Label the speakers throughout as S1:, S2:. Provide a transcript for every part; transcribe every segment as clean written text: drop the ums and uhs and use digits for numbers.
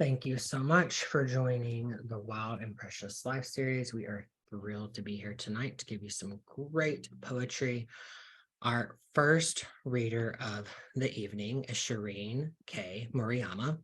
S1: Thank you so much for joining the Wild and Precious Life series. We are thrilled to be here tonight to give you some great poetry. Our first reader of the evening is Shareen K. Murayama.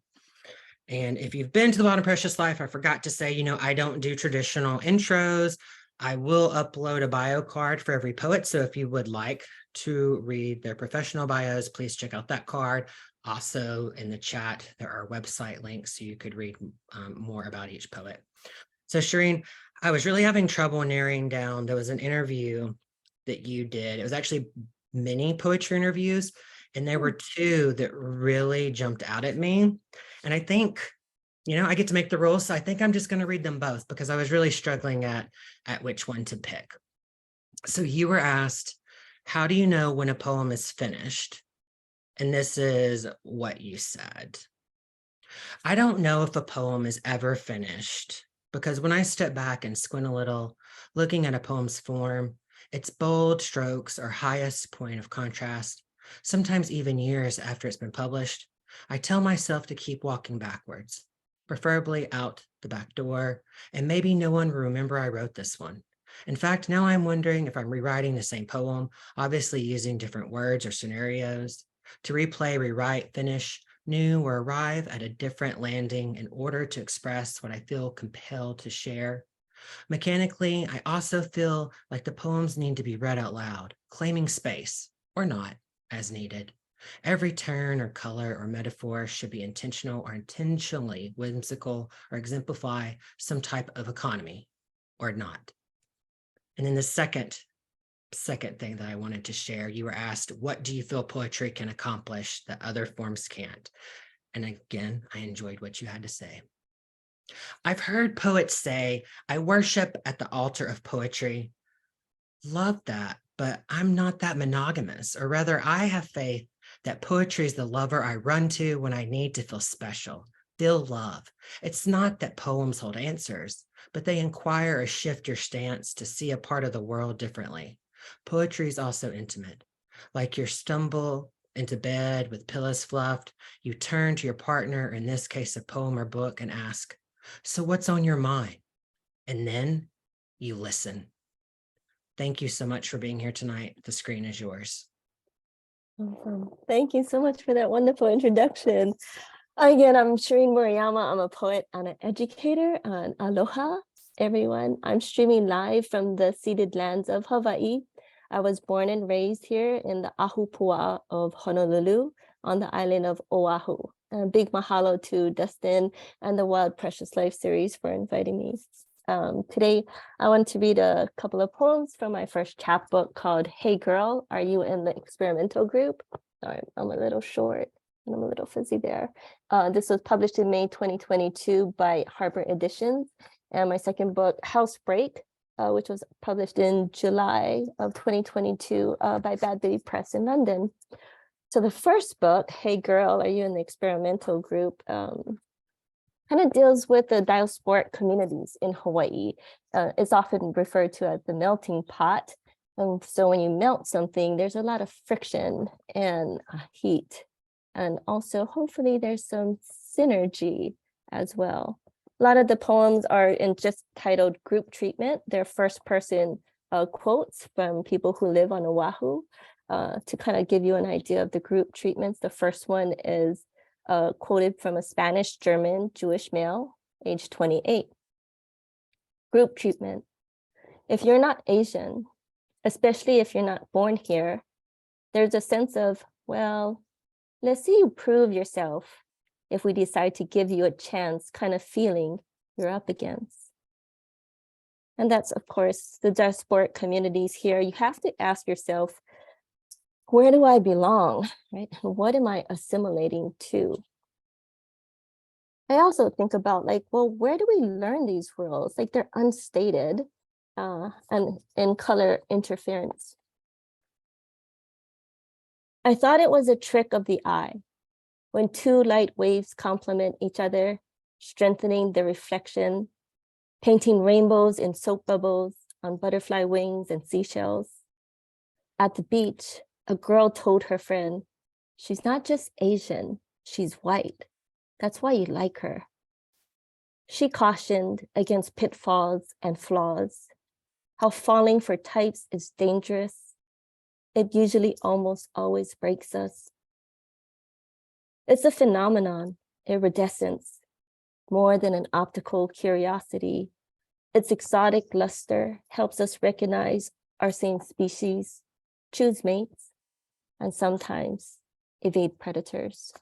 S1: And if you've been to the Wild and Precious Life, I forgot to say, I don't do traditional intros. I will upload a bio card for every poet. So if you would like to read their professional bios, please check out that card. Also in the chat, there are website links so you could read more about each poet. So Shareen, I was really having trouble narrowing down. There was an interview that you did. It was actually mini poetry interviews, and there were two that really jumped out at me. And I think, I get to make the rules. So I think I'm just going to read them both because I was really struggling at which one to pick. So you were asked, how do you know when a poem is finished? And this is what you said. I don't know if a poem is ever finished because when I step back and squint a little, looking at a poem's form, its bold strokes or highest point of contrast, sometimes even years after it's been published, I tell myself to keep walking backwards, preferably out the back door, and maybe no one will remember I wrote this one. In fact, now I'm wondering if I'm rewriting the same poem, obviously using different words or scenarios, to replay, rewrite, finish, new, or arrive at a different landing in order to express what I feel compelled to share. Mechanically, I also feel like the poems need to be read out loud, claiming space, or not, as needed. Every turn or color or metaphor should be intentional or intentionally whimsical or exemplify some type of economy, or not. And then the second thing that I wanted to share, you were asked, what do you feel poetry can accomplish that other forms can't? And again, I enjoyed what you had to say. I've heard poets say, I worship at the altar of poetry. Love that, but I'm not that monogamous, or rather I have faith that poetry is the lover I run to when I need to feel special, feel love. It's not that poems hold answers, but they inquire or shift your stance to see a part of the world differently. Poetry is also intimate. Like you stumble into bed with pillows fluffed, you turn to your partner, in this case a poem or book, and ask, so what's on your mind? And then you listen. Thank you so much for being here tonight. The screen is yours.
S2: Awesome. Thank you so much for that wonderful introduction. Again, I'm Shareen Murayama. I'm a poet and an educator on Aloha, everyone. I'm streaming live from the ceded lands of Hawaii. I was born and raised here in the Ahupua of Honolulu on the island of Oahu. A big mahalo to Dustin and the Wild Precious Life series for inviting me. Today, I want to read a couple of poems from my first chapbook called Hey Girl, Are You in the Experimental Group? Sorry, I'm a little short and I'm a little fuzzy there. This was published in May 2022 by Harper Editions. And my second book, Housebreak, which was published in July of 2022 by Bad Baby Press in London. So the first book, Hey Girl, Are You in the Experimental Group? Kind of deals with the diasporic communities in Hawaii. It's often referred to as the melting pot. And so when you melt something, there's a lot of friction and heat. And also, hopefully, there's some synergy as well. A lot of the poems are just titled Group Treatment. They're first person quotes from people who live on Oahu to kind of give you an idea of the group treatments. The first one is quoted from a Spanish-German Jewish male, age 28. Group treatment. If you're not Asian, especially if you're not born here, there's a sense of, well, let's see you prove yourself if we decide to give you a chance kind of feeling you're up against. And that's, of course, the diasporic communities here. You have to ask yourself, where do I belong, right? What am I assimilating to? I also think about well, where do we learn these rules? They're unstated and in color interference. I thought it was a trick of the eye when two light waves complement each other, strengthening the reflection, painting rainbows in soap bubbles on butterfly wings and seashells. At the beach, a girl told her friend, she's not just Asian, she's white. That's why you like her. She cautioned against pitfalls and flaws, how falling for types is dangerous. It usually almost always breaks us. It's a phenomenon, iridescence, more than an optical curiosity. Its exotic luster helps us recognize our same species, choose mates, and sometimes evade predators.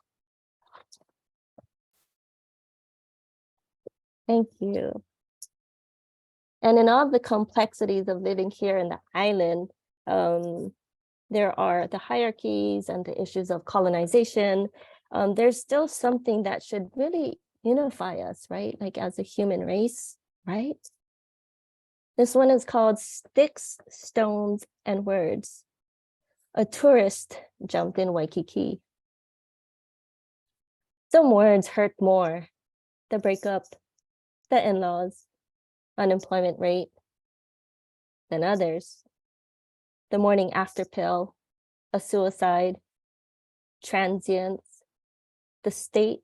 S2: Thank you. And in all the complexities of living here in the island, there are the hierarchies and the issues of colonization. There's still something that should really unify us, right? Like as a human race, right? This one is called Sticks, Stones, and Words. A tourist jumped in Waikiki. Some words hurt more. The breakup, the in-laws, unemployment rate, than others. The morning after pill, a suicide, transience, the state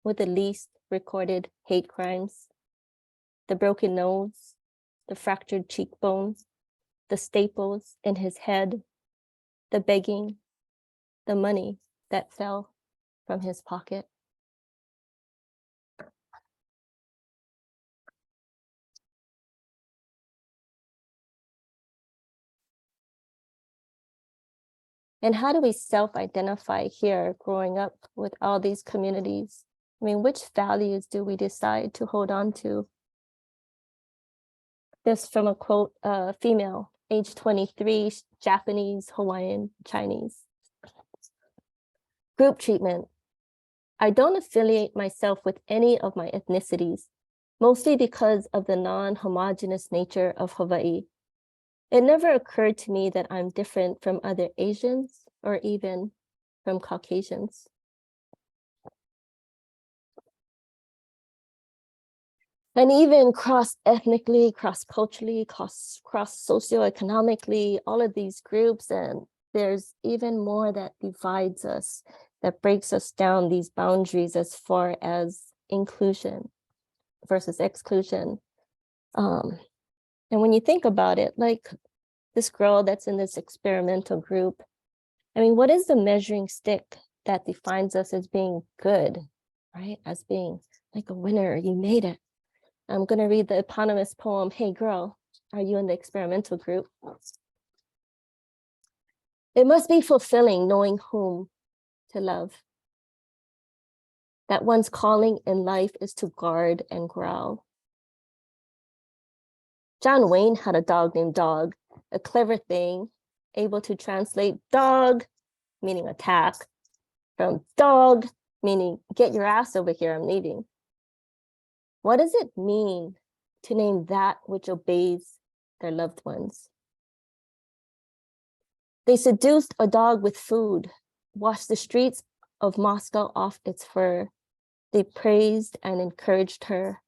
S2: with the least recorded hate crimes, the broken nose, the fractured cheekbone, the staples in his head, the begging, the money that fell from his pocket. And how do we self-identify here growing up with all these communities? I mean, which values do we decide to hold on to? This from a quote, female, age 23, Japanese, Hawaiian, Chinese. Group treatment. I don't affiliate myself with any of my ethnicities, mostly because of the non-homogeneous nature of Hawaii. It never occurred to me that I'm different from other Asians or even from Caucasians. And even cross-ethnically, cross-culturally, cross-socioeconomically, all of these groups, and there's even more that divides us, that breaks us down these boundaries as far as inclusion versus exclusion. And when you think about it, like this girl that's in this experimental group, I mean, what is the measuring stick that defines us as being good, right? As being like a winner, you made it. I'm going to read the eponymous poem, Hey Girl, Are You in the Experimental Group? It must be fulfilling knowing whom to love. That one's calling in life is to guard and growl. John Wayne had a dog named Dog, a clever thing, able to translate dog, meaning attack, from dog, meaning get your ass over here, I'm leaving. What does it mean to name that which obeys their loved ones? They seduced a dog with food, washed the streets of Moscow off its fur. They praised and encouraged her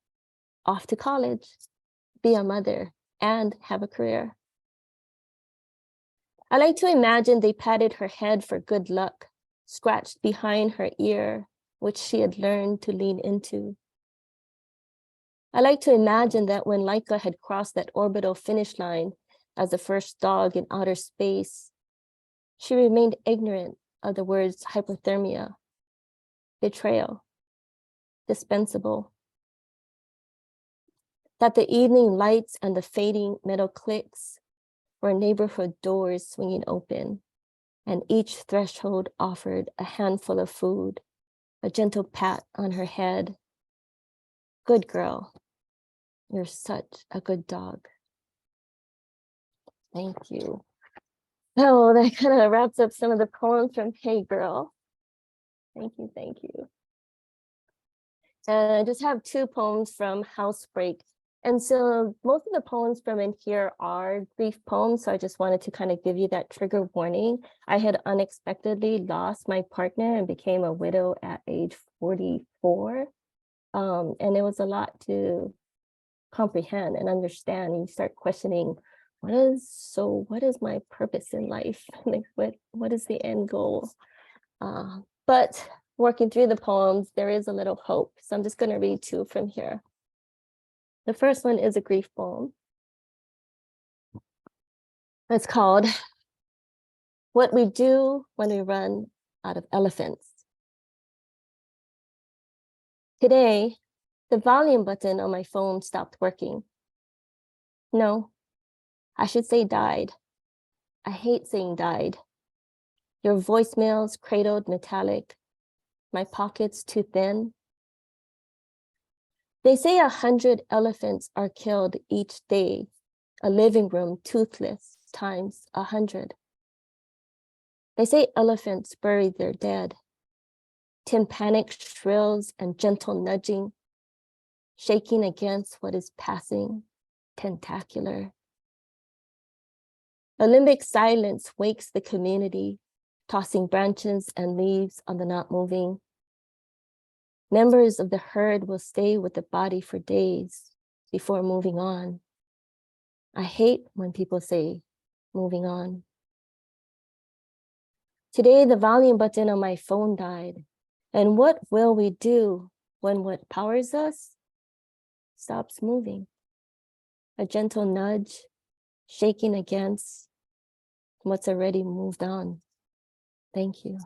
S2: off to college, be a mother, and have a career. I like to imagine they patted her head for good luck, scratched behind her ear, which she had learned to lean into. I like to imagine that when Laika had crossed that orbital finish line as the first dog in outer space, she remained ignorant of the words hypothermia, betrayal, dispensable. That the evening lights and the fading metal clicks were neighborhood doors swinging open, and each threshold offered a handful of food, a gentle pat on her head. Good girl. You're such a good dog. Thank you. So that kind of wraps up some of the poems from Hey Girl. Thank you, thank you. And I just have two poems from Housebreak. And so most of the poems from in here are brief poems. So I just wanted to kind of give you that trigger warning. I had unexpectedly lost my partner and became a widow at age 44. And it was a lot to comprehend and understand. And you start questioning, what is my purpose in life? Like what is the end goal? But working through the poems, there is a little hope. So I'm just going to read two from here. The first one is a grief poem. It's called What We Do When We Run Out of Elephants. Today, the volume button on my phone stopped working. No, I should say died. I hate saying died. Your voicemails cradled metallic, my pockets too thin. They say 100 elephants are killed each day, a living room toothless times 100. They say elephants bury their dead. Tympanic shrills and gentle nudging, shaking against what is passing, tentacular. A limbic silence wakes the community, tossing branches and leaves on the not moving. Members of the herd will stay with the body for days before moving on. I hate when people say, moving on. Today, the volume button on my phone died. And what will we do when what powers us stops moving? A gentle nudge, shaking against what's already moved on. Thank you.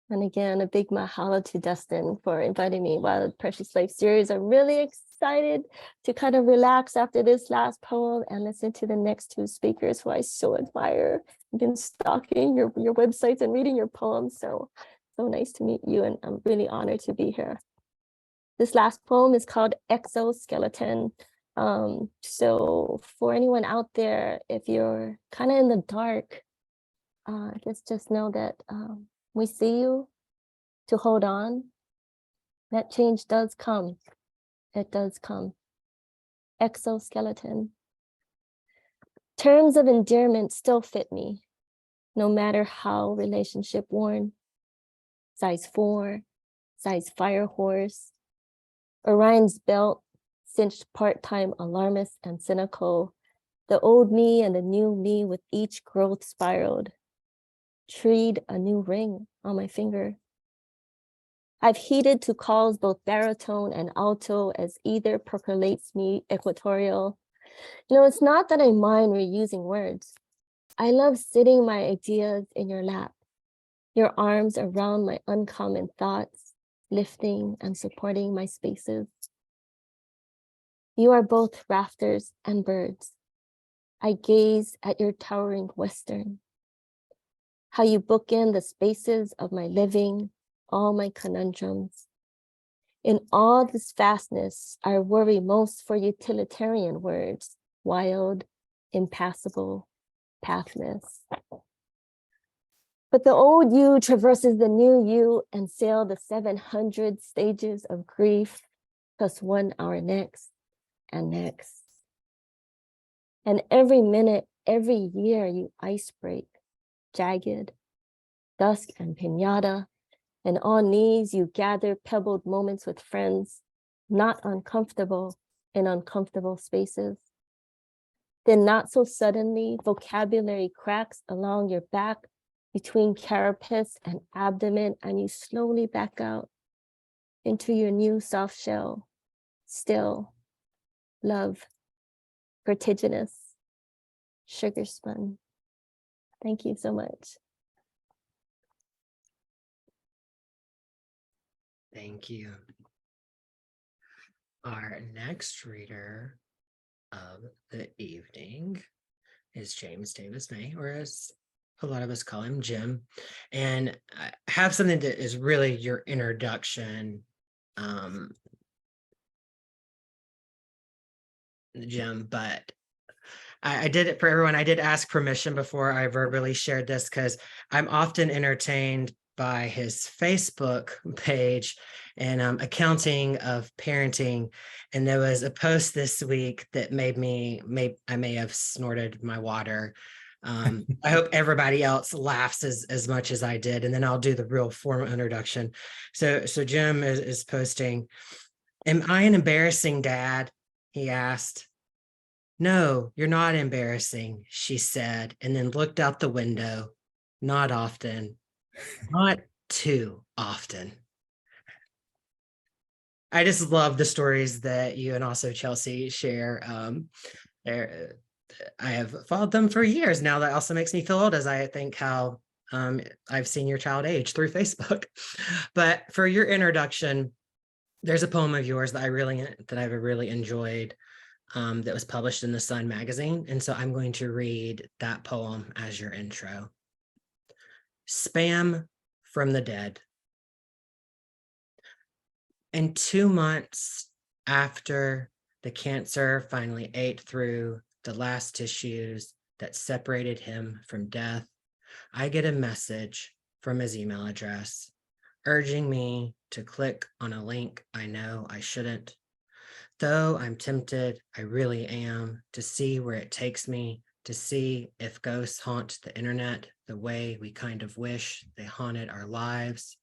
S2: And again, a big mahalo to Dustin for inviting me while the Precious Life series. I'm really excited to kind of relax after this last poem and listen to the next two speakers who I so admire. I've been stalking your websites and reading your poems. So nice to meet you, and I'm really honored to be here. This last poem is called Exoskeleton. So for anyone out there, if you're kind of in the dark, I guess just know that we see you, to hold on. That change does come. It does come. Exoskeleton. Terms of endearment still fit me, no matter how relationship worn. Size 4, size fire horse, Orion's belt, cinched part-time alarmist and cynical, the old me and the new me with each growth spiraled, treed a new ring on my finger. I've heeded to calls both baritone and alto as either percolates me equatorial. It's not that I mind reusing words. I love sitting my ideas in your lap, your arms around my uncommon thoughts, lifting and supporting my spaces. You are both rafters and birds. I gaze at your towering western, how you bookend the spaces of my living, all my conundrums. In all this vastness, I worry most for utilitarian words, wild, impassable, pathless. But the old you traverses the new you and sail the 700 stages of grief, plus 1 hour next and next. And every minute, every year you ice break, jagged, dusk and piñata, and on knees you gather pebbled moments with friends, not uncomfortable in uncomfortable spaces. Then not so suddenly, vocabulary cracks along your back between carapace and abdomen, and you slowly back out into your new soft shell, still, love, vertiginous, sugar spun. Thank you so much.
S1: Thank you. Our next reader of the evening is James Davis May, or as a lot of us call him, Jim. And I have something that is really your introduction, Jim, but I did it for everyone. I did ask permission before I verbally shared this because I'm often entertained by his Facebook page and accounting of parenting. And there was a post this week that I may have snorted my water. I hope everybody else laughs as much as I did, and then I'll do the real formal introduction. So Jim is posting, "Am I an embarrassing dad?" he asked. "No, you're not embarrassing," she said, and then looked out the window. not often, not too often. I just love the stories that you and also Chelsea share. There, I have followed them for years now. That also makes me feel old as I think how I've seen your child age through Facebook. But for your introduction, there's a poem of yours that I've really enjoyed that was published in the Sun magazine. And so I'm going to read that poem as your intro. Spam from the dead. And 2 months after the cancer finally ate through the last tissues that separated him from death, I get a message from his email address urging me to click on a link I know I shouldn't. Though I'm tempted, I really am, to see where it takes me, to see if ghosts haunt the internet the way we kind of wish they haunted our lives.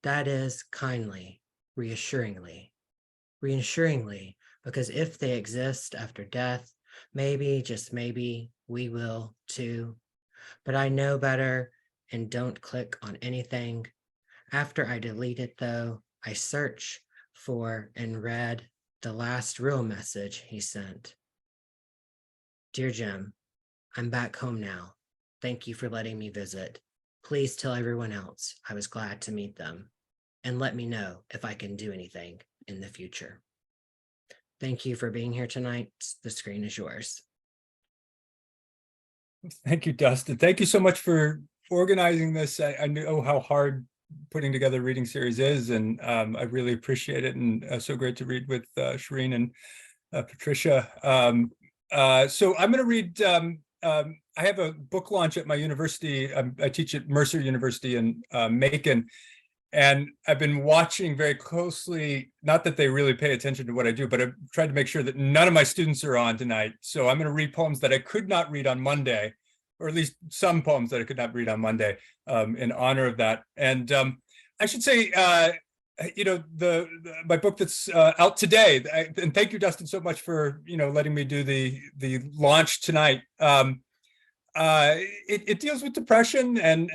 S1: That is kindly, reassuringly, because if they exist after death, maybe, just maybe, we will too. But I know better and don't click on anything. After I delete it, though, I search for and read the last real message he sent. Dear Jim, I'm back home now. Thank you for letting me visit. Please tell everyone else I was glad to meet them, and let me know if I can do anything in the future. Thank you for being here tonight. The screen is yours.
S3: Thank you, Dustin. Thank you so much for organizing this. I know how hard putting together a reading series is, and I really appreciate it, and so great to read with Shareen and Patricia. So I'm going to read, I have a book launch at my university. I teach at Mercer University in Macon, and I've been watching very closely, not that they really pay attention to what I do, but I've tried to make sure that none of my students are on tonight. So I'm going to read poems that I could not read on Monday, or at least some poems that I could not read on Monday, in honor of that. And I should say, my book that's out today, and thank you, Dustin, so much for letting me do the launch tonight. It deals with depression, and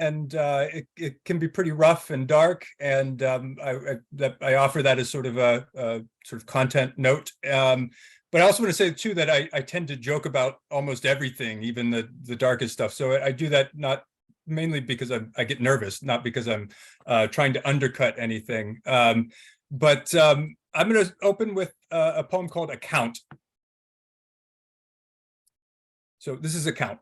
S3: it can be pretty rough and dark, and I offer that as sort of a sort of content note. But I also want to say too that I tend to joke about almost everything, even the darkest stuff. So I do that not mainly because I get nervous, not because I'm trying to undercut anything. But I'm going to open with a poem called Account. So this is Account.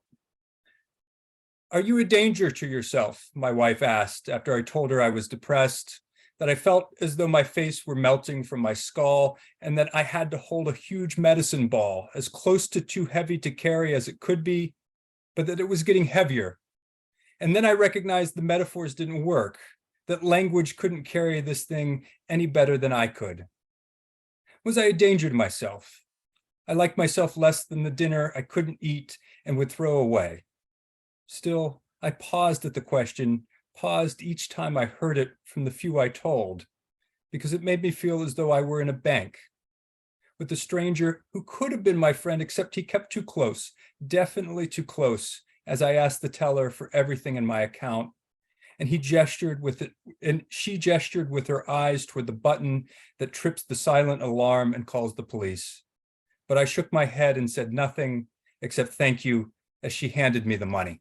S3: Are you a danger to yourself? My wife asked after I told her I was depressed, that I felt as though my face were melting from my skull, and that I had to hold a huge medicine ball, as close to too heavy to carry as it could be, but that it was getting heavier. And then I recognized the metaphors didn't work, that language couldn't carry this thing any better than I could. Was I a danger to myself? I liked myself less than the dinner I couldn't eat and would throw away. Still, I paused at the question, paused each time I heard it from the few I told, because it made me feel as though I were in a bank with a stranger who could have been my friend, except he kept too close, definitely too close, as I asked the teller for everything in my account. And he gestured with it, and she gestured with her eyes toward the button that trips the silent alarm and calls the police. But I shook my head and said nothing except thank you as she handed me the money.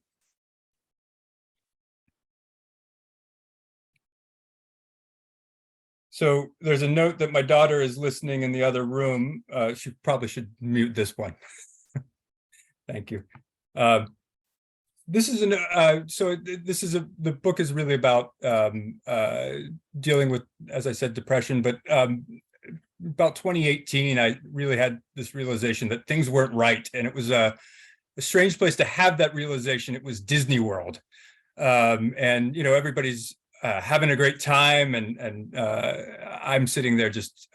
S3: So there's a note that my daughter is listening in the other room. She probably should mute this one. Thank you. This is the book is really about dealing with, as I said, depression. But about 2018, I really had this realization that things weren't right, and it was a strange place to have that realization. It was Disney World, and everybody's having a great time, and I'm sitting there just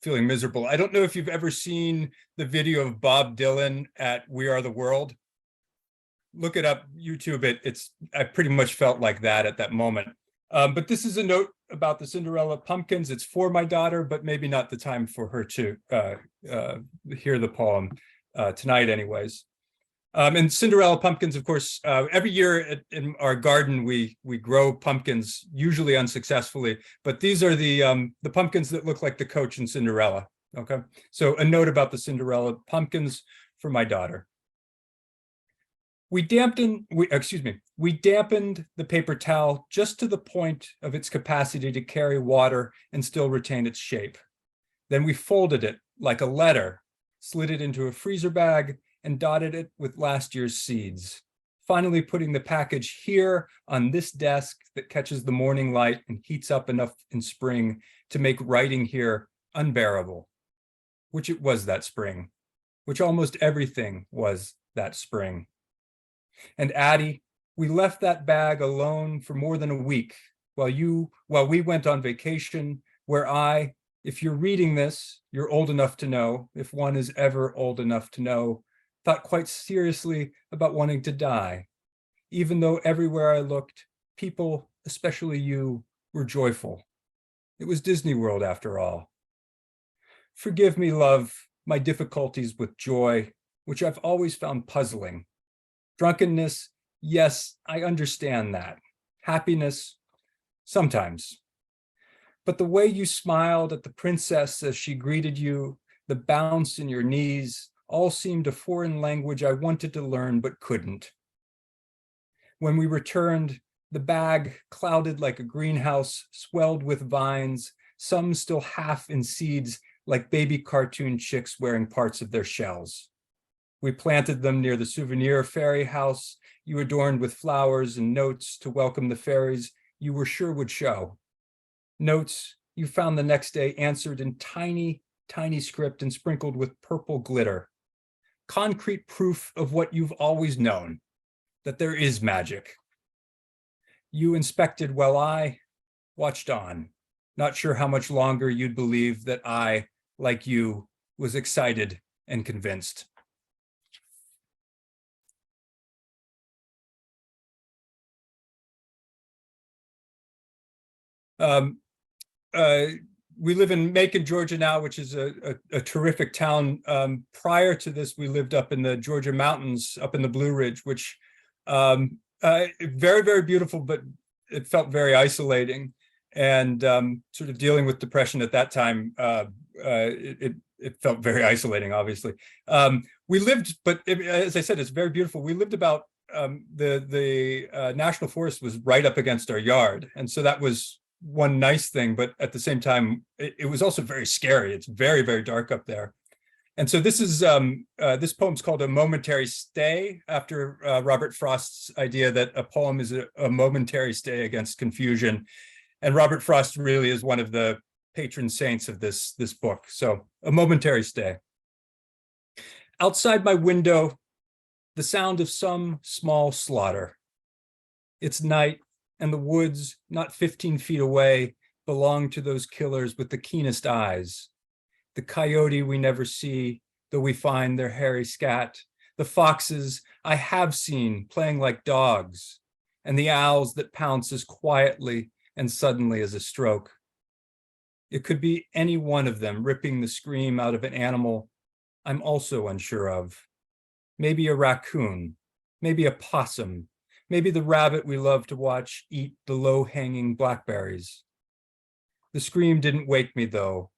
S3: feeling miserable. I don't know if you've ever seen the video of Bob Dylan at We Are the World. Look it up, YouTube it. I pretty much felt like that at that moment. But this is a note about the Cinderella pumpkins. It's for my daughter, but maybe not the time for her to hear the poem tonight anyways. And Cinderella pumpkins, of course, every year in our garden, we grow pumpkins, usually unsuccessfully, but these are the pumpkins that look like the coach in Cinderella. Okay, so a note about the Cinderella pumpkins for my daughter. We dampened the paper towel just to the point of its capacity to carry water and still retain its shape. Then we folded it like a letter, slid it into a freezer bag, and dotted it with last year's seeds. Finally putting the package here on this desk that catches the morning light and heats up enough in spring to make writing here unbearable, which it was that spring, which almost everything was that spring. And Addie, we left that bag alone for more than a week while we went on vacation, where I, if you're reading this, you're old enough to know, if one is ever old enough to know, thought quite seriously about wanting to die, even though everywhere I looked, people, especially you, were joyful. It was Disney World after all. Forgive me, love, my difficulties with joy, which I've always found puzzling. Drunkenness, yes, I understand that. Happiness, sometimes. But the way you smiled at the princess as she greeted you, the bounce in your knees, all seemed a foreign language I wanted to learn but couldn't. When we returned, the bag, clouded like a greenhouse, swelled with vines, some still half in seeds like baby cartoon chicks wearing parts of their shells. We planted them near the souvenir fairy house you adorned with flowers and notes to welcome the fairies you were sure would show. Notes you found the next day answered in tiny, tiny script and sprinkled with purple glitter. Concrete proof of what you've always known, that there is magic. You inspected while I watched on, not sure how much longer you'd believe that I, like you, was excited and convinced. We live in Macon, Georgia now, which is a terrific town. Prior to this, we lived up in the Georgia mountains, up in the Blue Ridge, which very, very beautiful, but it felt very isolating. And sort of dealing with depression at that time, it felt very isolating, obviously. We lived, but as I said, it's very beautiful. We lived about, the National Forest was right up against our yard. And so that was one nice thing, but at the same time, it was also very scary. It's very, very dark up there. And so this is this poem's called A Momentary Stay, after Robert Frost's idea that a poem is a momentary stay against confusion. And Robert Frost really is one of the patron saints of this book. So A Momentary Stay. Outside my window, the sound of some small slaughter. It's night, and the woods, not 15 feet away, belong to those killers with the keenest eyes. The coyote we never see, though we find their hairy scat. The foxes I have seen playing like dogs, and the owls that pounce as quietly and suddenly as a stroke. It could be any one of them ripping the scream out of an animal I'm also unsure of. Maybe a raccoon, maybe a possum, maybe the rabbit we love to watch eat the low-hanging blackberries. The scream didn't wake me, though.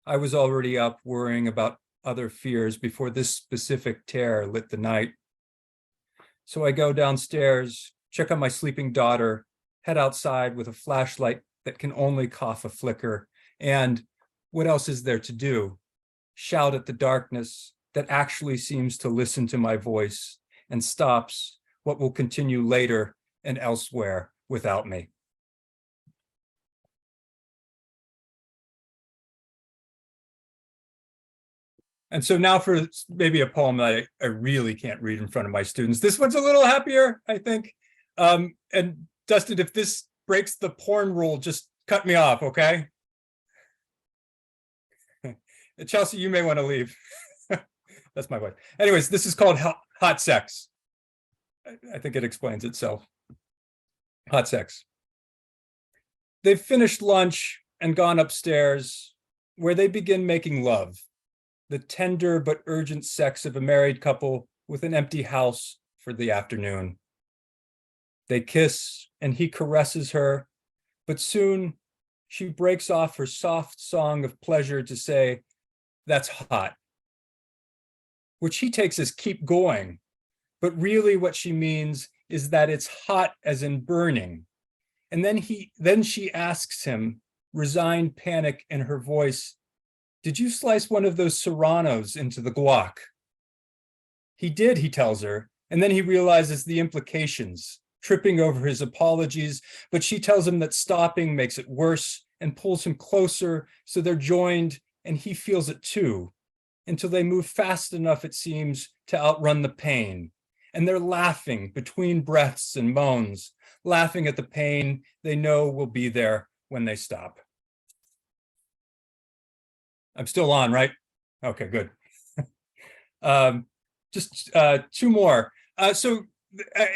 S3: I was already up worrying about other fears before this specific terror lit the night. So I go downstairs, check on my sleeping daughter, head outside with a flashlight that can only cough a flicker, and what else is there to do? Shout at the darkness that actually seems to listen to my voice and stops what will continue later and elsewhere without me. And so now for maybe a poem that I really can't read in front of my students. This one's a little happier, I think. And Dustin, if this breaks the porn rule, just cut me off, okay? Chelsea, you may want to leave. That's my wife. Anyways, this is called Hot Sex. I think it explains itself. Hot sex. They've finished lunch and gone upstairs, where they begin making love, the tender but urgent sex of a married couple with an empty house for the afternoon. They kiss and he caresses her, but soon she breaks off her soft song of pleasure to say, "That's hot," which he takes as keep going. But really what she means is that it's hot as in burning. And then she asks him, resigned panic in her voice, "Did you slice one of those serranos into the guac?" He did, he tells her, and then he realizes the implications, tripping over his apologies, but she tells him that stopping makes it worse and pulls him closer, so they're joined, and he feels it too, until they move fast enough, it seems, to outrun the pain. And they're laughing between breaths and moans, laughing at the pain they know will be there when they stop. I'm still on, right? Okay, good. Just two more.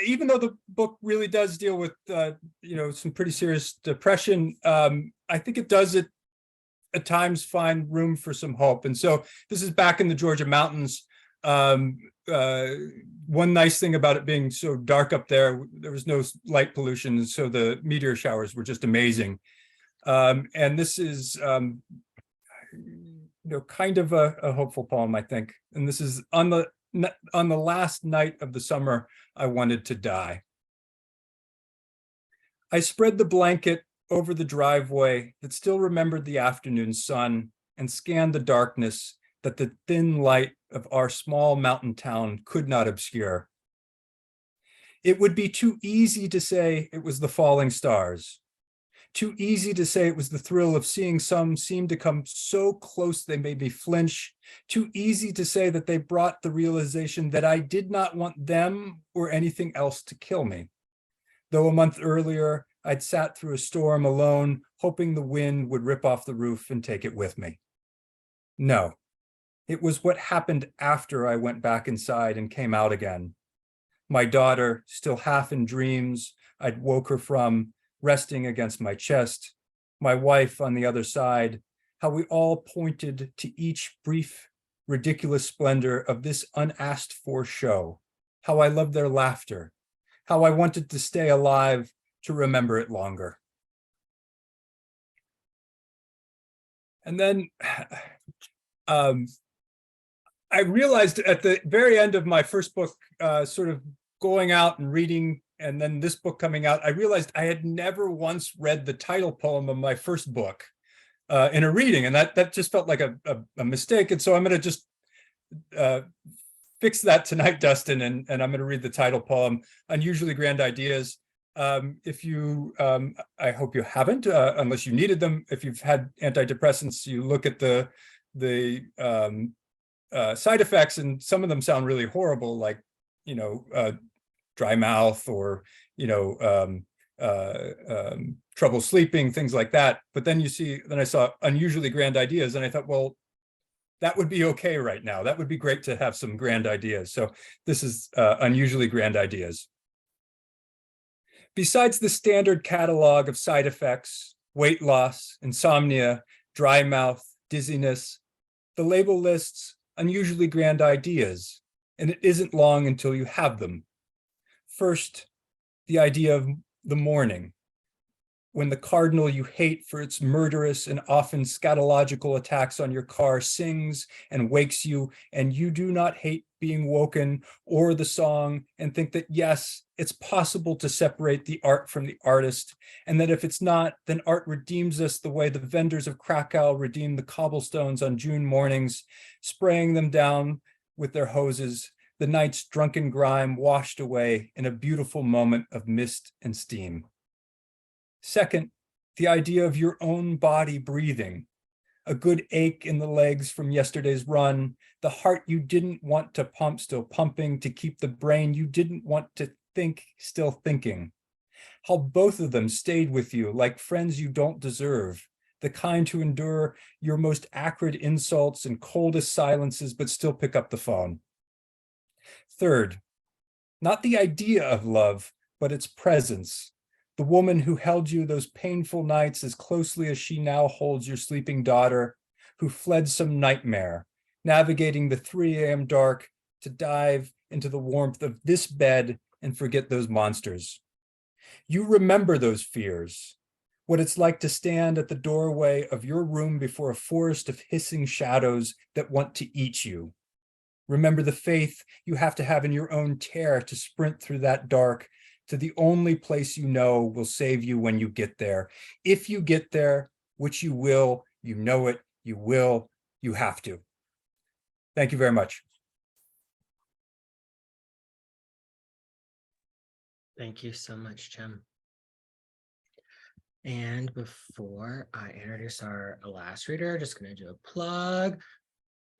S3: Even though the book really does deal with some pretty serious depression, I think it does at times find room for some hope. And so this is back in the Georgia mountains. One nice thing about it being so dark up there was no light pollution, so the meteor showers were just amazing. And this is kind of a hopeful poem, I think. And this is on the last night of the summer I wanted to die. I spread the blanket over the driveway that still remembered the afternoon sun and scanned the darkness that the thin light of our small mountain town could not obscure. It would be too easy to say it was the falling stars, too easy to say it was the thrill of seeing some seem to come so close they made me flinch, too easy to say that they brought the realization that I did not want them or anything else to kill me. Though a month earlier, I'd sat through a storm alone, hoping the wind would rip off the roof and take it with me. No, it was what happened after I went back inside and came out again. My daughter, still half in dreams I'd woke her from, resting against my chest, my wife on the other side, how we all pointed to each brief, ridiculous splendor of this unasked for show, how I loved their laughter, how I wanted to stay alive to remember it longer. And then I realized at the very end of my first book, sort of going out and reading, and then this book coming out, I realized I had never once read the title poem of my first book in a reading, and that just felt like a mistake. And so I'm going to just fix that tonight, Dustin, and I'm going to read the title poem, Unusually Grand Ideas. If you, I hope you haven't, unless you needed them. If you've had antidepressants, you look at the side effects, and some of them sound really horrible, like, dry mouth or, trouble sleeping, things like that. But then I saw unusually grand ideas, and I thought, well, that would be okay right now. That would be great to have some grand ideas. So this is unusually grand ideas. Besides the standard catalog of side effects, weight loss, insomnia, dry mouth, dizziness, the label lists unusually grand ideas, and it isn't long until you have them. First, the idea of the morning, when the cardinal you hate for its murderous and often scatological attacks on your car sings and wakes you, and you do not hate being woken or the song, and think that, yes, it's possible to separate the art from the artist, and that if it's not, then art redeems us the way the vendors of Krakow redeem the cobblestones on June mornings, spraying them down with their hoses, the night's drunken grime washed away in a beautiful moment of mist and steam. Second, the idea of your own body breathing, a good ache in the legs from yesterday's run, the heart you didn't want to pump still pumping to keep the brain you didn't want to think still thinking. How both of them stayed with you like friends you don't deserve, the kind to endure your most acrid insults and coldest silences, but still pick up the phone. Third, not the idea of love, but its presence. The woman who held you those painful nights as closely as she now holds your sleeping daughter, who fled some nightmare, navigating the 3 a.m. dark to dive into the warmth of this bed and forget those monsters. You remember those fears, what it's like to stand at the doorway of your room before a forest of hissing shadows that want to eat you. Remember the faith you have to have in your own terror to sprint through that dark to the only place you know will save you when you get there. If you get there, which you will, you know it, you will, you have to. Thank you very much.
S1: Thank you so much, Jim. And before I introduce our last reader, just going to do a plug.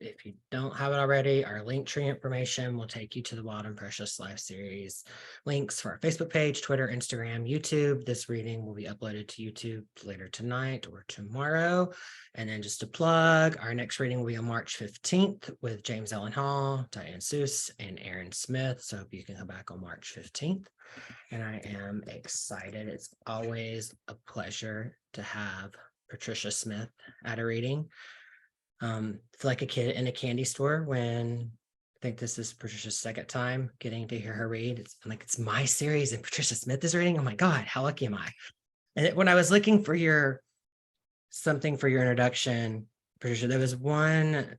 S1: If you don't have it already, our link tree information will take you to the Wild and Precious Life series links for our Facebook page, Twitter, Instagram, YouTube. This reading will be uploaded to YouTube later tonight or tomorrow. And then just to plug, our next reading will be on March 15th with James Allen Hall, Diane Seuss, and Aaron Smith. So hope you can come back on March 15th. And I am excited. It's always a pleasure to have Patricia Smith at a reading. Feel like a kid in a candy store when I think this is Patricia's second time getting to hear her read. It's like, it's my series and Patricia Smith is reading. Oh my God, how lucky am I? And when I was looking for something for your introduction, Patricia, there was one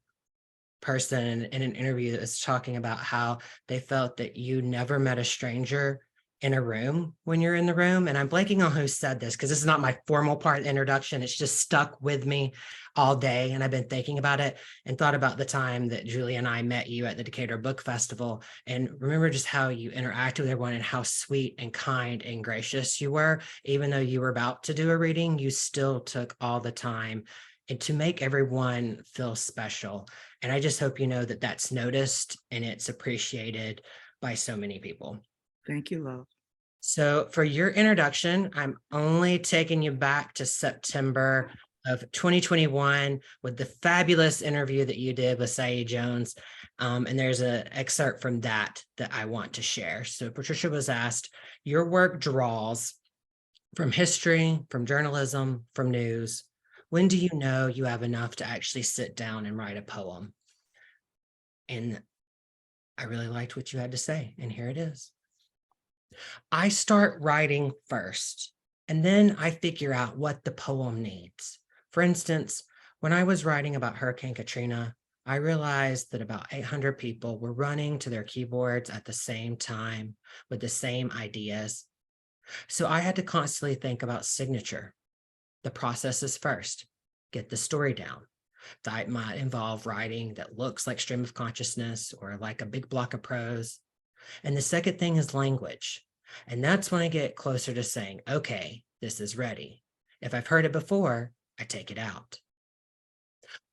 S1: person in an interview that was talking about how they felt that you never met a stranger in a room when you're in the room. And I'm blanking on who said this because this is not my formal part of the introduction. It's just stuck with me all day. And I've been thinking about it and thought about the time that Julie and I met you at the Decatur Book Festival. And remember just how you interacted with everyone and how sweet and kind and gracious you were. Even though you were about to do a reading, you still took all the time and to make everyone feel special. And I just hope you know that that's noticed and it's appreciated by so many people.
S4: Thank you, love.
S1: So for your introduction, I'm only taking you back to September of 2021 with the fabulous interview that you did with Saeed Jones. And there's an excerpt from that I want to share. So Patricia was asked, your work draws from history, from journalism, from news. When do you know you have enough to actually sit down and write a poem? And I really liked what you had to say. And here it is. I start writing first, and then I figure out what the poem needs. For instance, when I was writing about Hurricane Katrina, I realized that about 800 people were running to their keyboards at the same time with the same ideas. So I had to constantly think about signature. The process is first, get the story down. That might involve writing that looks like stream of consciousness or like a big block of prose. And the second thing is language. And that's when I get closer to saying, okay, this is ready. If I've heard it before, I take it out.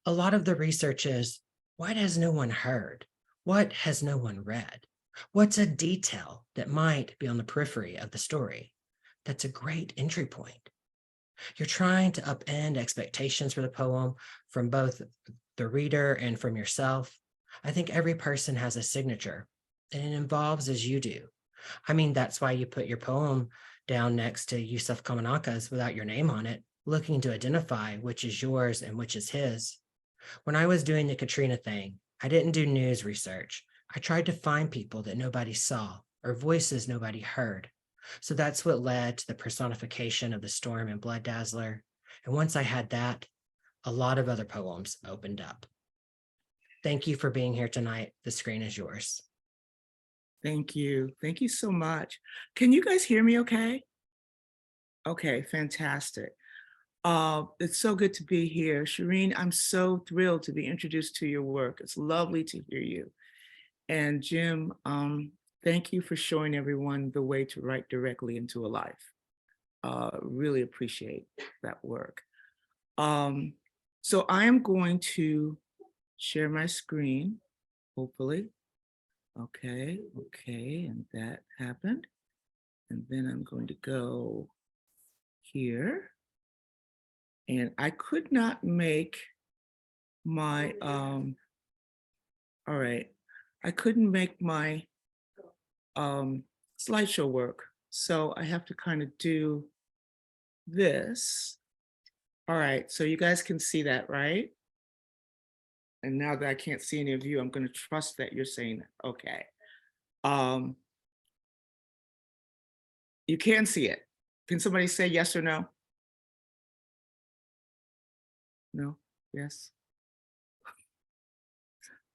S1: A lot of the research is, what has no one heard? What has no one read? What's a detail that might be on the periphery of the story? That's a great entry point. You're trying to upend expectations for the poem from both the reader and from yourself. I think every person has a signature, and it involves as you do. I mean, that's why you put your poem down next to Yusuf Kamanaka's without your name on it, looking to identify which is yours and which is his. When I was doing the Katrina thing, I didn't do news research. I tried to find people that nobody saw or voices nobody heard. So that's what led to the personification of the storm in Blood Dazzler. And once I had that, a lot of other poems opened up. Thank you for being here tonight. The screen is yours.
S4: Thank you. Thank you so much. Can you guys hear me okay? Okay, fantastic. It's so good to be here. Shareen, I'm so thrilled to be introduced to your work. It's lovely to hear you. And Jim, thank you for showing everyone the way to write directly into a life. Really appreciate that work. So I am going to share my screen, hopefully. Okay, and that happened. And then I'm going to go here. And I could not make my, all right, I couldn't make my slideshow work. So I have to kind of do this. All right, so you guys can see that, right? And now that I can't see any of you, I'm going to trust that you're saying that. Okay. Um, you can see it. Can somebody say yes or no? No? Yes?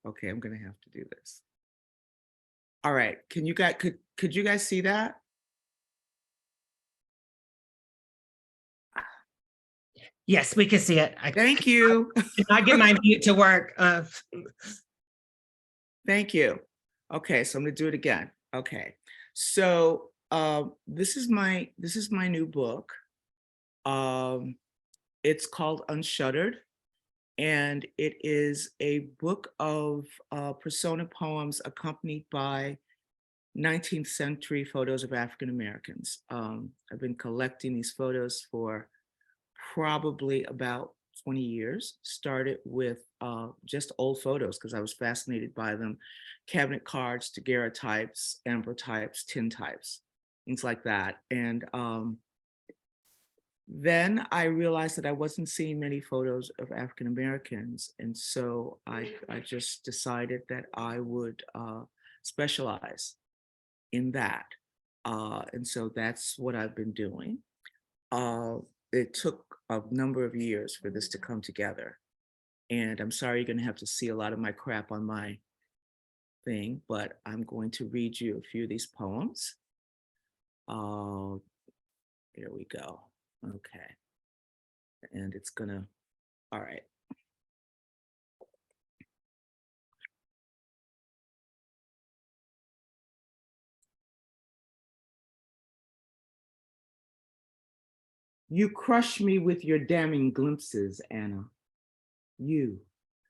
S4: Okay, I'm gonna have to do this. All right, can you guys, could you guys see that?
S1: Yes, we can see it. I
S4: Thank you.
S1: did not get my mute to work.
S4: Thank you. Okay, so I'm gonna do it again. Okay, so this is my new book. It's called Unshuttered, and it is a book of persona poems accompanied by 19th century photos of African Americans. I've been collecting these photos for probably about 20 years. Started with just old photos because I was fascinated by them. Cabinet cards, daguerreotypes, ambrotypes, tintypes, things like that. And then I realized that I wasn't seeing many photos of African Americans. And so I just decided that I would specialize in that. And so that's what I've been doing. It took a number of years for this to come together. And I'm sorry you're gonna have to see a lot of my crap on my thing, but I'm going to read you a few of these poems. Here we go. Okay. And it's gonna, all right. You crush me with your damning glimpses, Anna. You,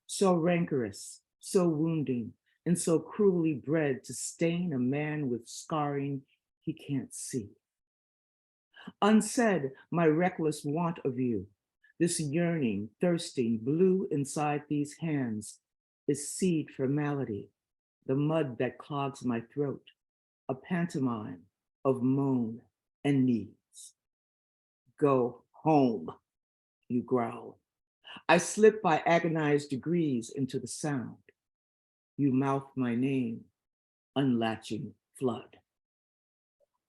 S4: so rancorous, so wounding, and so cruelly bred to stain a man with scarring he can't see. Unsaid, my reckless want of you, this yearning, thirsting, blue inside these hands, is seed for malady, the mud that clogs my throat, a pantomime of moan and needs. Go home, you growl. I slip by agonized degrees into the sound. You mouth my name, unlatching flood.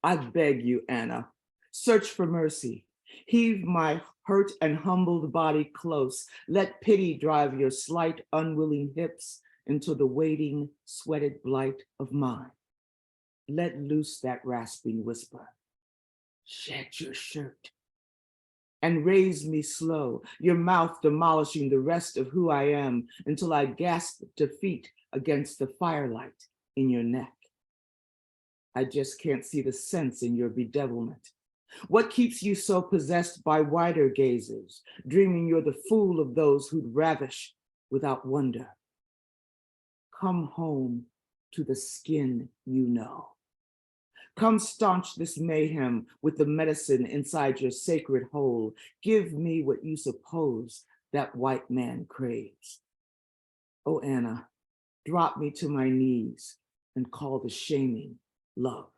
S4: I beg you, Anna, search for mercy. Heave my hurt and humbled body close. Let pity drive your slight, unwilling hips into the waiting, sweated blight of mine. Let loose that rasping whisper. Shed your shirt and raise me slow, your mouth demolishing the rest of who I am until I gasp defeat against the firelight in your neck. I just can't see the sense in your bedevilment. What keeps you so possessed by wider gazers, dreaming you're the fool of those who'd ravish without wonder? Come home to the skin you know. Come staunch this mayhem with the medicine inside your sacred hole. Give me what you suppose that white man craves. Oh, Anna, drop me to my knees and call the shaming love.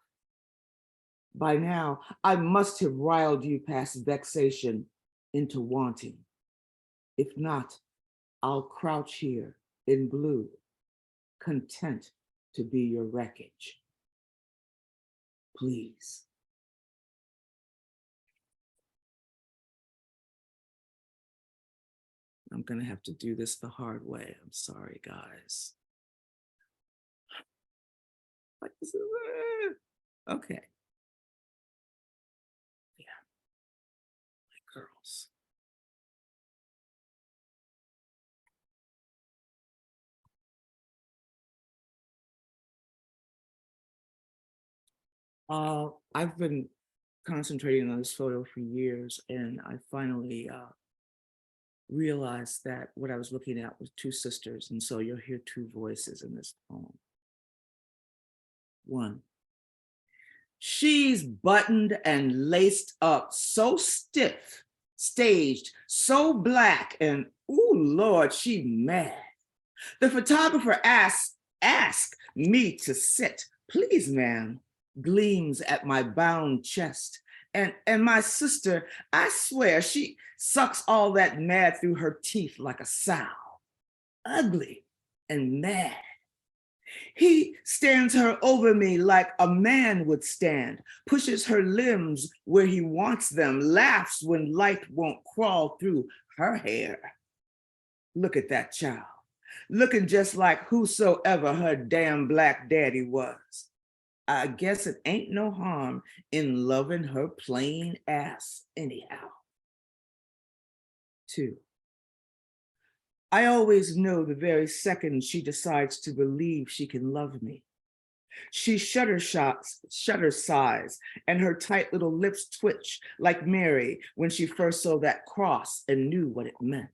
S4: By now, I must have riled you past vexation into wanting. If not, I'll crouch here in blue, content to be your wreckage. Please. I'm gonna have to do this the hard way. I'm sorry, guys. Okay. Yeah, my girls. I've been concentrating on this photo for years, and I finally realized that what I was looking at was two sisters, and so you'll hear two voices in this poem. One, she's buttoned and laced up, so stiff, staged, so black, and ooh, Lord, she mad. The photographer asked me to sit. Please, ma'am, gleams at my bound chest. And my sister, I swear, she sucks all that mad through her teeth like a sow. Ugly and mad. He stands her over me like a man would stand, pushes her limbs where he wants them, laughs when light won't crawl through her hair. Look at that child, looking just like whosoever her damn black daddy was. I guess it ain't no harm in loving her plain ass anyhow. 2. I always know the very second she decides to believe she can love me. She shutter sighs, and her tight little lips twitch like Mary when she first saw that cross and knew what it meant.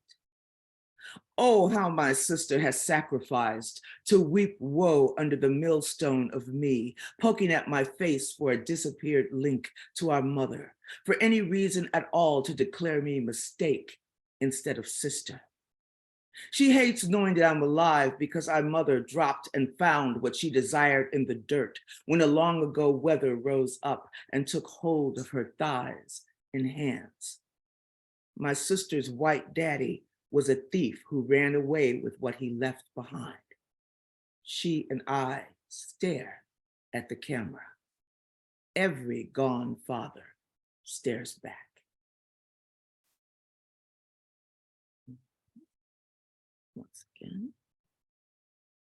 S4: Oh, how my sister has sacrificed to weep woe under the millstone of me, poking at my face for a disappeared link to our mother, for any reason at all to declare me mistake instead of sister. She hates knowing that I'm alive because our mother dropped and found what she desired in the dirt when a long ago weather rose up and took hold of her thighs and hands. My sister's white daddy was a thief who ran away with what he left behind. She and I stare at the camera. Every gone father stares back. Once again,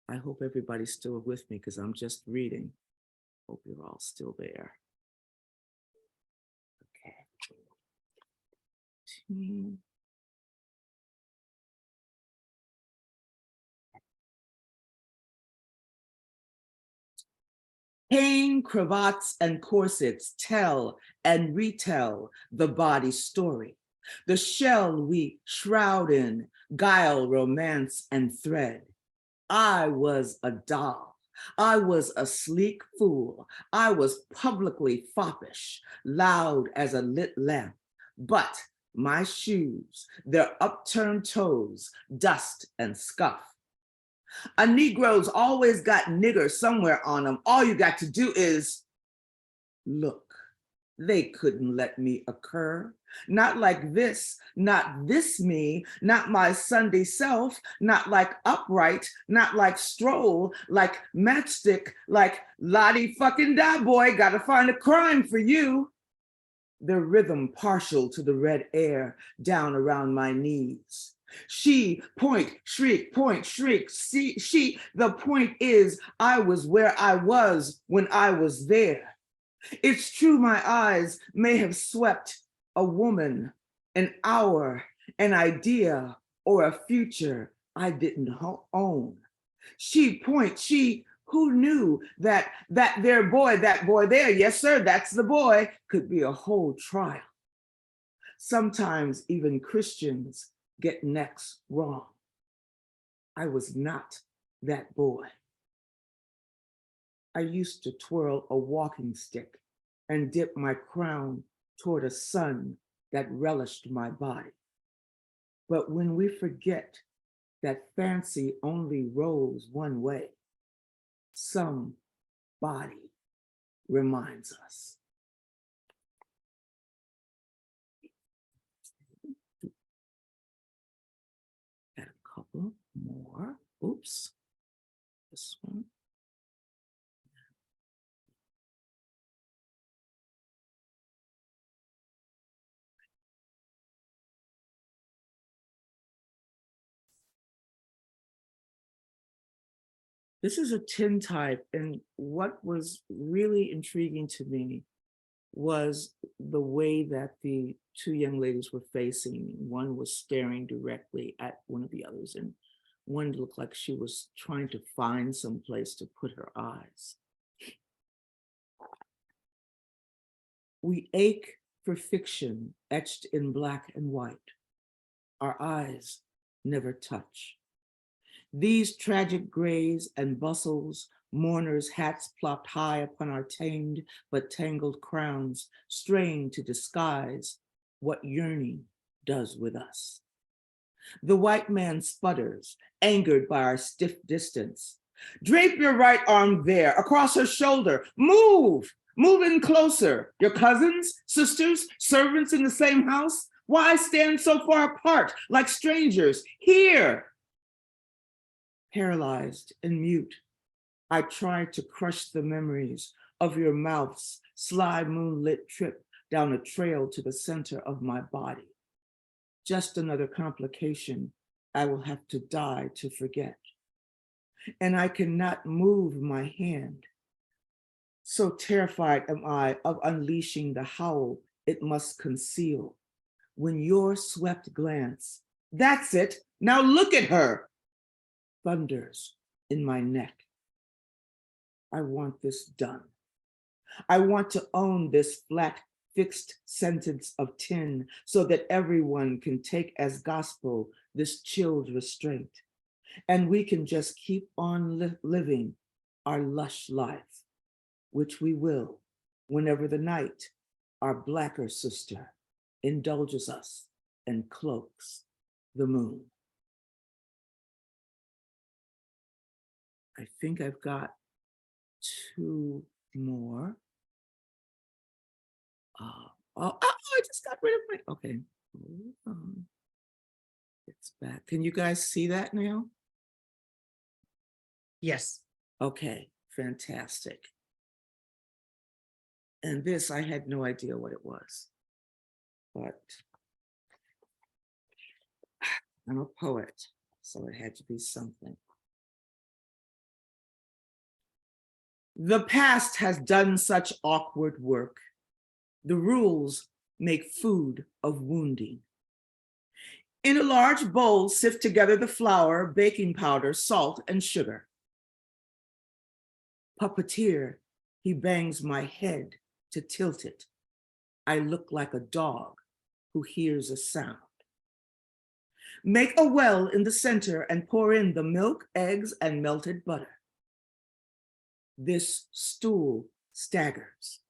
S4: I hope everybody's still with me because I'm just reading. Hope you're all still there. Okay. Cane, cravats, and corsets tell and retell the body story. The shell we shroud in, guile, romance, and thread. I was a doll. I was a sleek fool. I was publicly foppish, loud as a lit lamp. But my shoes, their upturned toes, dust and scuff. A Negro's always got nigger somewhere on them. All you got to do is look. They couldn't let me occur. Not like this, not this me, not my Sunday self, not like upright, not like stroll, like matchstick, like Lottie fucking die boy, gotta find a crime for you. The rhythm partial to the red air down around my knees. She, point, shriek, see, she, the point is I was where I was when I was there. It's true my eyes may have swept a woman, an hour, an idea, or a future I didn't own. She, point, she, who knew that that boy there, yes sir, that's the boy, could be a whole trial. Sometimes even Christians get necks wrong. I was not that boy. I used to twirl a walking stick and dip my crown toward a sun that relished my body. But when we forget that fancy only rolls one way, some body reminds us. Got a couple more. Oops. This one. This is a tintype, and what was really intriguing to me was the way that the two young ladies were facing. One was staring directly at one of the others, and one looked like she was trying to find some place to put her eyes. We ache for fiction etched in black and white. Our eyes never touch. These tragic grays and bustles, mourners' hats plopped high upon our tamed but tangled crowns, strain to disguise what yearning does with us. The white man sputters, angered by our stiff distance. Drape your right arm there, across her shoulder. Move in closer. Your cousins, sisters, servants in the same house? Why stand so far apart, like strangers? Here. Paralyzed and mute, I tried to crush the memories of your mouth's sly moonlit trip down a trail to the center of my body. Just another complication I will have to die to forget. And I cannot move my hand. So terrified am I of unleashing the howl it must conceal when your swept glance, that's it, now look at her, thunders in my neck. I want this done. I want to own this flat, fixed sentence of 10 so that everyone can take as gospel this chilled restraint. And we can just keep on living our lush life, which we will whenever the night, our blacker sister, indulges us and cloaks the moon. I think I've got 2 more. I just got rid of my, okay. Hold on. It's back. Can you guys see that now?
S1: Yes.
S4: Okay, fantastic. And this, I had no idea what it was, but I'm a poet, so it had to be something. The past has done such awkward work. The rules make food of wounding. In a large bowl, sift together the flour, baking powder, salt, and sugar. Puppeteer, he bangs my head to tilt it. I look like a dog who hears a sound. Make a well in the center and pour in the milk, eggs, and melted butter. This stool staggers.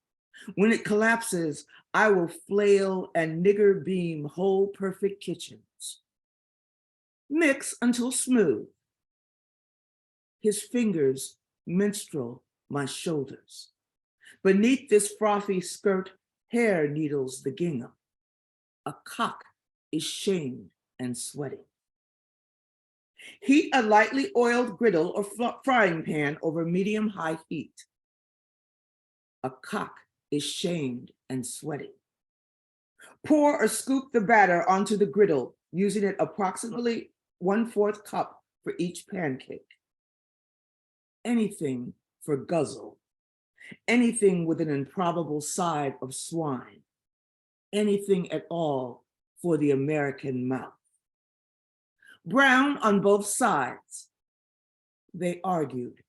S4: When it collapses, I will flail and nigger beam whole perfect kitchens. Mix until smooth. His fingers minstrel my shoulders. Beneath this frothy skirt, hair needles the gingham. A cock is shamed and sweating. Heat a lightly oiled griddle or frying pan over medium-high heat. A cock is shamed and sweating. Pour or scoop the batter onto the griddle, using it approximately 1/4 cup for each pancake. Anything for guzzle. Anything with an improbable side of swine. Anything at all for the American mouth. Brown on both sides. They argued,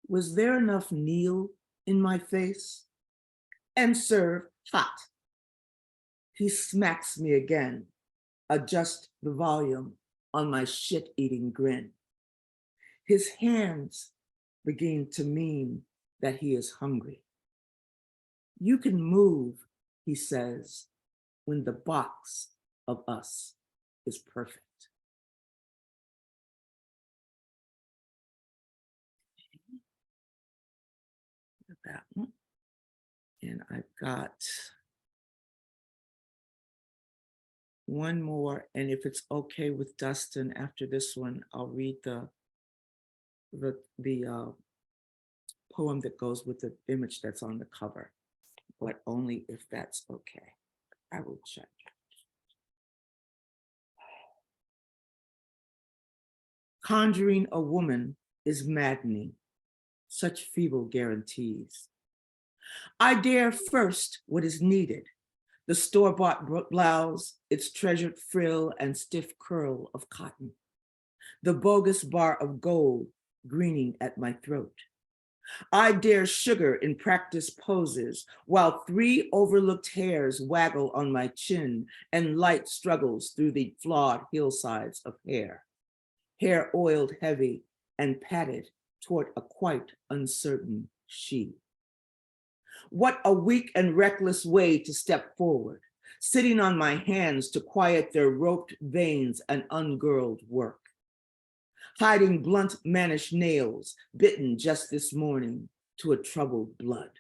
S4: was there enough Neil in my face? And serve hot. He smacks me again, adjust the volume on my shit-eating grin. His hands begin to mean that he is hungry. You can move, he says, when the box of us is perfect. That one. And I've got one more, and if it's okay with Dustin, after this one, I'll read the poem that goes with the image that's on the cover, but only if that's okay. I will check. Conjuring a woman is maddening, such feeble guarantees. I dare first what is needed, the store-bought blouse, its treasured frill and stiff curl of cotton, the bogus bar of gold greening at my throat. I dare sugar in practice poses, while 3 overlooked hairs waggle on my chin and light struggles through the flawed hillsides of hair oiled heavy and padded toward a quite uncertain she. What a weak and reckless way to step forward, sitting on my hands to quiet their roped veins and ungirled work. Hiding blunt mannish nails, bitten just this morning to a troubled blood.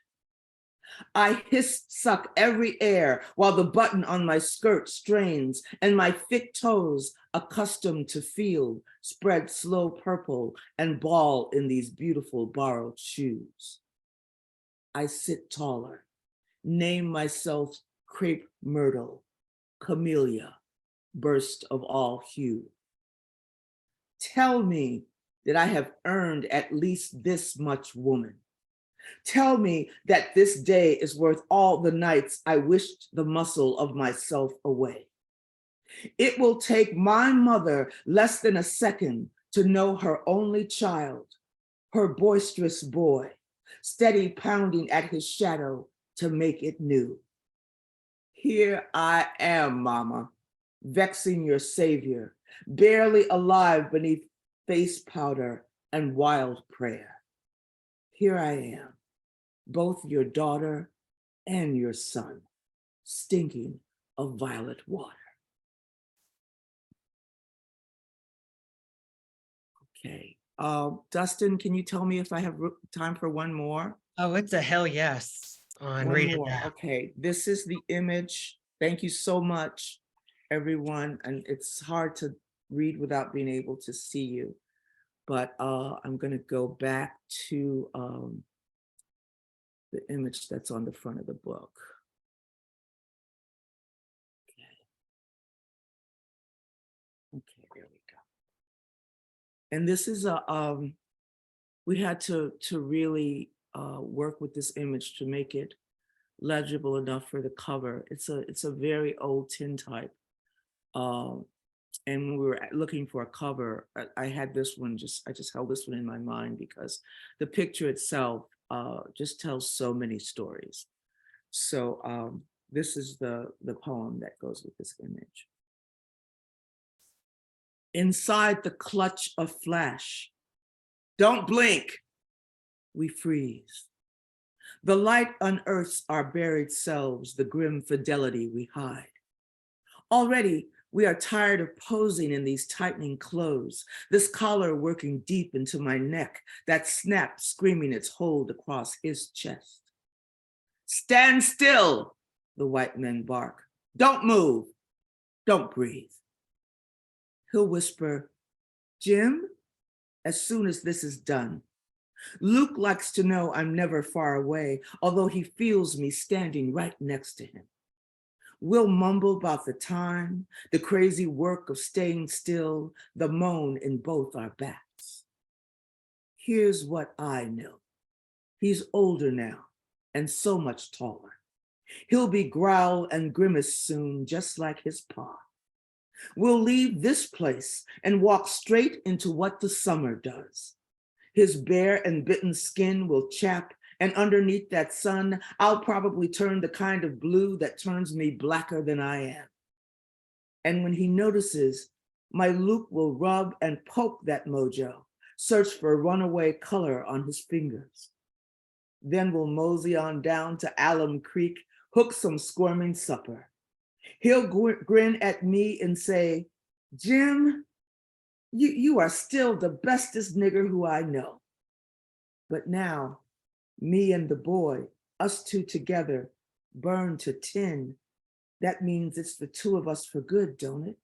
S4: I hiss suck every air while the button on my skirt strains and my thick toes, accustomed to feel, spread slow purple and ball in these beautiful borrowed shoes. I sit taller, name myself crepe myrtle, camellia, burst of all hue. Tell me that I have earned at least this much woman. Tell me that this day is worth all the nights I wished the muscle of myself away. It will take my mother less than a second to know her only child, her boisterous boy, steady pounding at his shadow to make it new. Here I am, mama, vexing your savior, barely alive beneath face powder and wild prayer. Here I am, both your daughter and your son, stinking of violet water. Okay, Dustin, can you tell me if I have time for one more?
S1: Oh, it's a hell yes on
S4: One
S1: Read It
S4: more.
S1: Now.
S4: Okay, this is the image. Thank you so much, everyone. And it's hard to read without being able to see you. But I'm gonna go back to the image that's on the front of the book. Okay, there we go. And this is we had to really work with this image to make it legible enough for the cover. It's a very old tintype. And when we were looking for a cover, I had this one, I just held this one in my mind because the picture itself just tells so many stories. So this is the poem that goes with this image. Inside the clutch of flash, don't blink, we freeze. The light unearths our buried selves, the grim fidelity we hide. Already, we are tired of posing in these tightening clothes, this collar working deep into my neck, that snap screaming its hold across his chest. Stand still, the white men bark. Don't move, don't breathe. He'll whisper, Jim, as soon as this is done. Luke likes to know I'm never far away, although he feels me standing right next to him. We'll mumble about the time, the crazy work of staying still, the moan in both our backs. Here's what I know. He's older now and so much taller. He'll be growl and grimace soon, just like his pa. We'll leave this place and walk straight into what the summer does. His bare and bitten skin will chap, and underneath that sun, I'll probably turn the kind of blue that turns me blacker than I am. And when he notices, my Luke will rub and poke that mojo, search for runaway color on his fingers. Then we'll mosey on down to Alum Creek, hook some squirming supper. He'll grin at me and say, Jim, you are still the bestest nigger who I know. But now, me and the boy, us two together, burned to 10. That means it's the two of us for good, don't it?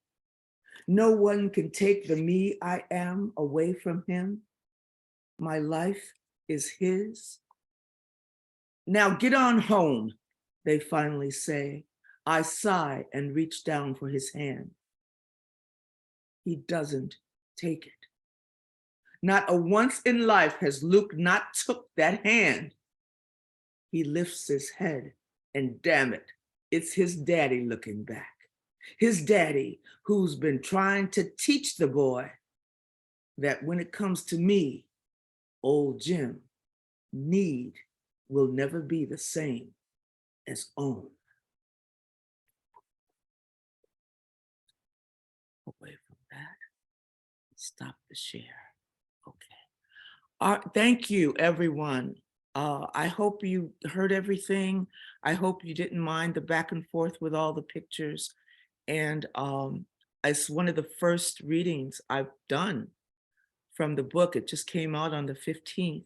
S4: No one can take the me I am away from him. My life is his. Now get on home, they finally say. I sigh and reach down for his hand. He doesn't take it. Not a once in life has Luke not took that hand. He lifts his head and damn it, it's his daddy looking back. His daddy who's been trying to teach the boy that when it comes to me, old Jim, need will never be the same as own. Away from that, stop the share. Okay. Thank you, everyone. I hope you heard everything. I hope you didn't mind the back and forth with all the pictures. And it's one of the first readings I've done from the book. It just came out on the 15th.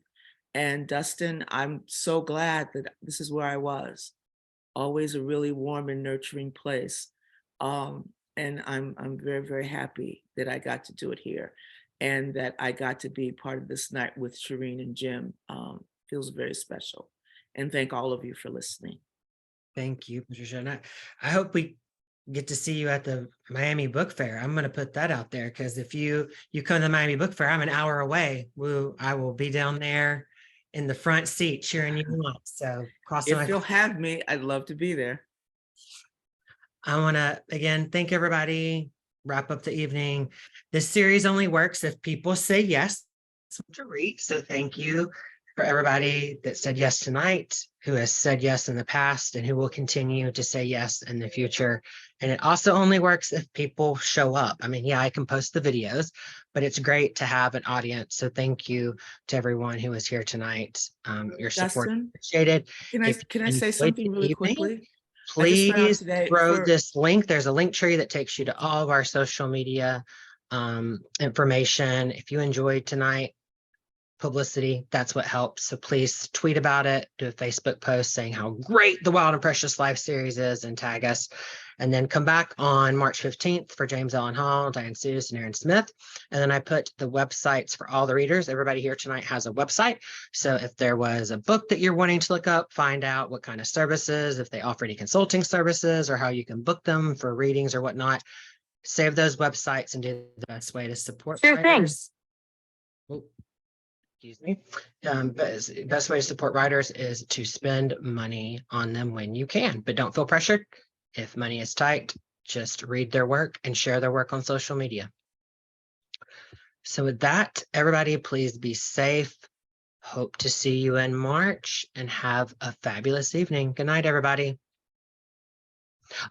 S4: And Dustin, I'm so glad that this is where I was. Always a really warm and nurturing place. And I'm very, very happy that I got to do it here and that I got to be part of this night with Shareen and Jim. Feels very special. And thank all of you for listening.
S1: Thank you, Patricia. And I hope we get to see you at the Miami Book Fair. I'm going to put that out there because if you come to the Miami Book Fair, I'm an hour away. I will be down there in the front seat cheering you on. So
S4: If you'll have me, I'd love to be there.
S1: I want to again thank everybody. Wrap up the evening. This series only works if people say yes to read. So thank you for everybody that said yes tonight, who has said yes in the past, and who will continue to say yes in the future. And it also only works if people show up. I mean, yeah, I can post the videos, but it's great to have an audience. So thank you to everyone who was here tonight. Your support
S4: Dustin,
S1: appreciated.
S4: Can I say something really quickly?
S1: Please
S4: today
S1: throw this link. There's a link tree that takes you to all of our social media information. If you enjoyed tonight, publicity, that's what helps. So please tweet about it, do a Facebook post saying how great the Wild and Precious Life series is and tag us. And then come back on March 15th for James Allen Hall, Diane Seuss, and Aaron Smith. And then I put the websites for all the readers. Everybody here tonight has a website. So if there was a book that you're wanting to look up, find out what kind of services, if they offer any consulting services or how you can book them for readings or whatnot, save those websites and do the best way to support writers. Oh, excuse me. Best way to support writers is to spend money on them when you can, but don't feel pressured. If money is tight, just read their work and share their work on social media. So with that, everybody, please be safe. Hope to see you in March and have a fabulous evening. Good night, everybody.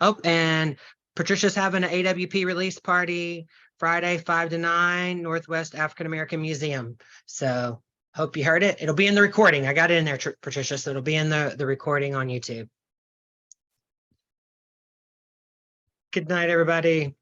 S1: Oh, and Patricia's having an AWP release party Friday, 5 to 9, Northwest African American Museum. So hope you heard it. It'll be in the recording. I got it in there, Patricia, so it'll be in the recording on YouTube. Good night, everybody.